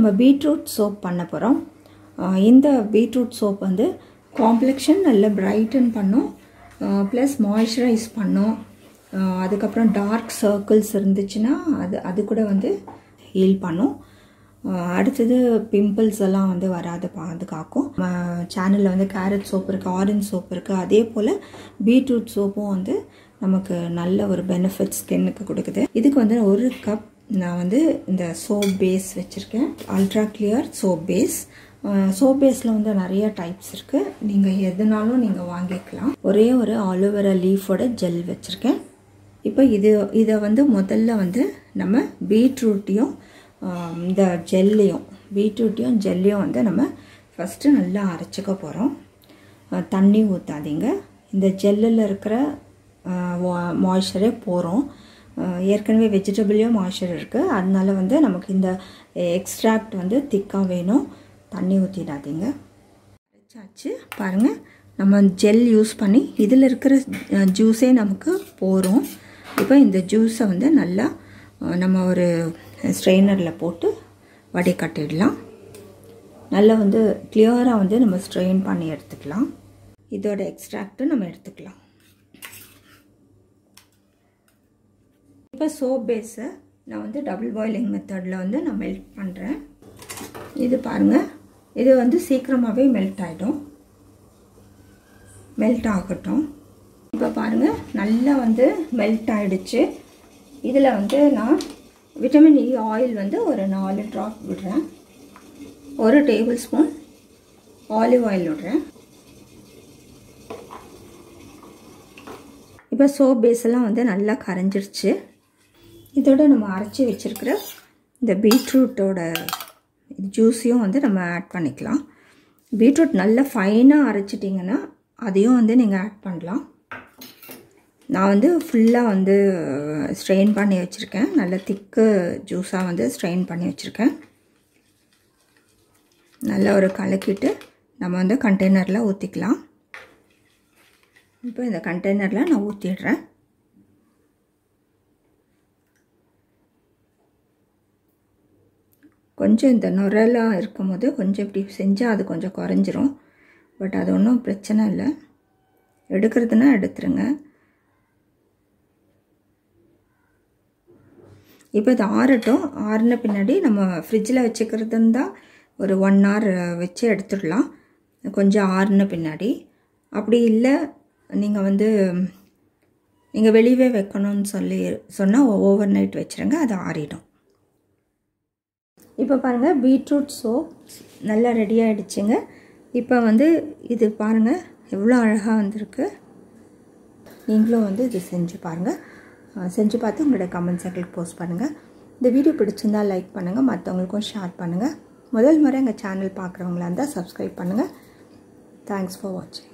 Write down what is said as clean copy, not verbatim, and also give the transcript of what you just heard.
நம்ம beetroot soap பண்ண போகிறோம். இந்த பீட்ரூட் சோப் வந்து காம்ப்ளெக்ஷன் நல்லா பிரைட்டன் பண்ணும், ப்ளஸ் மாய்ஸ்சரைஸ் பண்ணும். அதுக்கப்புறம் டார்க் சர்க்கிள்ஸ் இருந்துச்சுன்னா அது கூட வந்து ஹீல் பண்ணும். அடுத்தது பிம்பிள்ஸ் எல்லாம் வந்து வராது பாதுகாக்கும். சேனலில் வந்து கேரட் சோப் இருக்குது, ஆரஞ்ச் சோப் இருக்குது. அதே போல் பீட்ரூட் சோப்பும் வந்து நமக்கு நல்ல ஒரு பெனிஃபிட் ஸ்கின்னுக்கு கொடுக்குது. இதுக்கு வந்து 1 கப் நான் வந்து இந்த சோப் பேஸ் வச்சுருக்கேன், அல்ட்ரா கிளியர் சோப் பேஸ். சோப் பேஸில் வந்து நிறைய டைப்ஸ் இருக்குது, நீங்கள் எதுனாலும் நீங்கள் வாங்கிக்கலாம். ஒரே ஒரு ஆலோவேரா லீஃபோட ஜெல் வச்சுருக்கேன். இப்போ இதை வந்து முதல்ல வந்து நம்ம பீட்ரூட்டையும் இந்த ஜெல்லையும் வந்து நம்ம ஃபஸ்ட்டு நல்லா அரைச்சிக்க போகிறோம். தண்ணி ஊற்றாதீங்க. இந்த ஜெல்லில் இருக்கிற மாய்ஸ்சரே போகிறோம். ஏற்கனவே வெஜிடபிள்லேயும் மாய்ஸ்சர் இருக்குது, அதனால வந்து நமக்கு இந்த எக்ஸ்ட்ராக்ட் வந்து திக்காக வேணும். தண்ணி ஊற்றிடாதீங்க. அரைச்சாச்சு பாருங்கள். நம்ம ஜெல் யூஸ் பண்ணி இதில் இருக்கிற ஜூஸே நமக்கு போகிறோம். இப்போ இந்த ஜூஸை வந்து நல்லா நம்ம ஒரு ஸ்ட்ரெயினரில் போட்டு வடிகட்டிடலாம். நல்லா வந்து கிளியராக வந்து நம்ம ஸ்ட்ரெயின் பண்ணி எடுத்துக்கலாம். இதோட எக்ஸ்ட்ராக்ட்டு நம்ம எடுத்துக்கலாம். இப்போ சோப் பேஸை நான் வந்து டபுள் பாயிலிங் மெத்தடில் வந்து நான் மெல்ட் பண்ணுறேன். இது பாருங்கள், இது வந்து சீக்கிரமாகவே மெல்ட் ஆகிடும். மெல்ட் ஆகட்டும். இப்போ பாருங்கள், நல்லா வந்து மெல்ட் ஆகிடுச்சு. இதில் வந்து நான் விட்டமின் இ ஆயில் வந்து ஒரு 4 ட்ராப் விடுறேன். 1 டேபிள் ஸ்பூன் ஆலிவ் ஆயில் விடுறேன். இப்போ சோப் பேஸ் எல்லாம் வந்து நல்லா கரைஞ்சிருச்சு. இதோட நம்ம அரைச்சி வச்சுருக்கிற இந்த பீட்ரூட்டோட ஜூஸையும் வந்து நம்ம ஆட் பண்ணிக்கலாம். பீட்ரூட் நல்லா ஃபைனாக அரைச்சிட்டிங்கன்னா அதையும் வந்து நீங்கள் ஆட் பண்ணலாம். நான் வந்து ஃபுல்லாக வந்து ஸ்ட்ரெயின் பண்ணி வச்சுருக்கேன். நல்ல திக்கு ஜூஸாக வந்து ஸ்ட்ரெயின் பண்ணி வச்சுருக்கேன். நல்லா ஒரு கலக்கிட்டு நம்ம வந்து கண்டெய்னரில் ஊற்றிக்கலாம். இப்போ இந்த கண்டெய்னரில் நான் ஊற்றிடுறேன். கொஞ்சம் இந்த நுரெல்லாம் இருக்கும்போது கொஞ்சம் இப்படி செஞ்சால் அது கொஞ்சம் குறைஞ்சிரும். பட் அது ஒன்றும் பிரச்சனை இல்லை. எடுக்கிறதுனா எடுத்துருங்க. இப்போ இது ஆறட்டும். ஆறின பின்னாடி நம்ம ஃப்ரிட்ஜில் வச்சுக்கிறதுன்னு தான் ஒரு 1 hour வச்சு எடுத்துடலாம், கொஞ்சம் ஆறின பின்னாடி. அப்படி இல்லை, நீங்கள் வெளியவே வைக்கணும்னு சொன்னால் ஓவர் நைட் வச்சுருங்க, அது ஆறிடும். இப்போ பாருங்கள், பீட்ரூட் சோப் நல்லா ரெடி ஆகிடுச்சுங்க. இப்போ வந்து இது பாருங்கள் எவ்வளோ அழகாக வந்திருக்கு. நீங்களும் வந்து இது செஞ்சு பாருங்கள். செஞ்சு பார்த்து உங்களோட கமெண்ட் செக்ஷனில் போஸ்ட் பண்ணுங்கள். இந்த வீடியோ பிடிச்சிருந்தால் லைக் பண்ணுங்கள், மற்றவங்களுக்கும் ஷேர் பண்ணுங்கள். முதல் முறை எங்கள் சேனல் பார்க்குறவங்களா இருந்தால் சப்ஸ்கிரைப் பண்ணுங்கள். தேங்க்ஸ் ஃபார் வாட்சிங்.